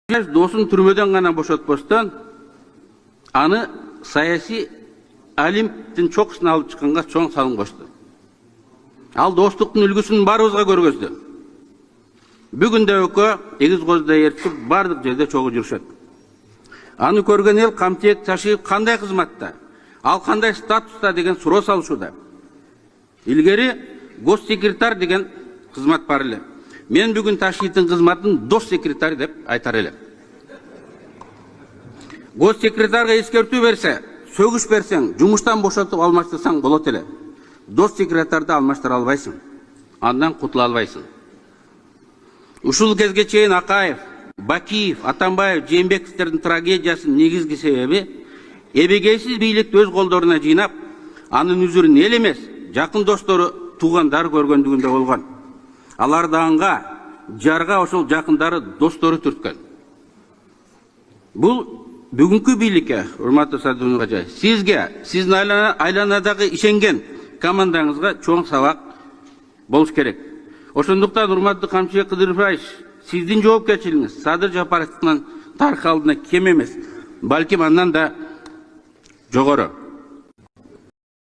Досын түрмеден ғана бошотпостан, аны саяси алимтин чокусун алып чыкканга чоң салым кошду. Ал достуктун үлгүсүн барыбызга көргөздү. Бүгүн да өкө эгиз коздай ээрчип бардык жерде чогуу жүрүшөт. Аны көргөн эл Камчыек Ташиев кандай кызматта, ал кандай статуста деген суроо салышууда. Илгери госсекретарь деген кызмат бар эле. Мен бүгүн Ташиевдин кызматын дос секретарь деп айтар элем. Госсекретарга эскертүү берсе, сөгүш берсең, жумуштан бошотуп алмаштырсаң болот эле. Дос секретарды алмаштыра албайсың. Андан кутула албайсың. Ушул кезге чейин Акаев, Бакиев, Атамбаев, Жээнбековдердин трагедиясынын негизги себеби эбегейсиз бийликти өз колдоруна жыйнап, анын үзүрүн эл эмес, жакын достору, туугандар көргөндүгүндө болгон. Алар да анга, жарга ошол жакындары, достору түрткөн. Бул бүгүнкү бийликке, урматтуу Садырбек Кажаев, сизге, сиздин айланадагы ишенген командаңызга чоң сабак болуш керек. Ошондуктан урматтуу Камчыбек Кыдырбаевич, сиздин жоопкерчилигиңиз Садыр Жапаровдун тарых алдында кем эмес, балким андан да жогору.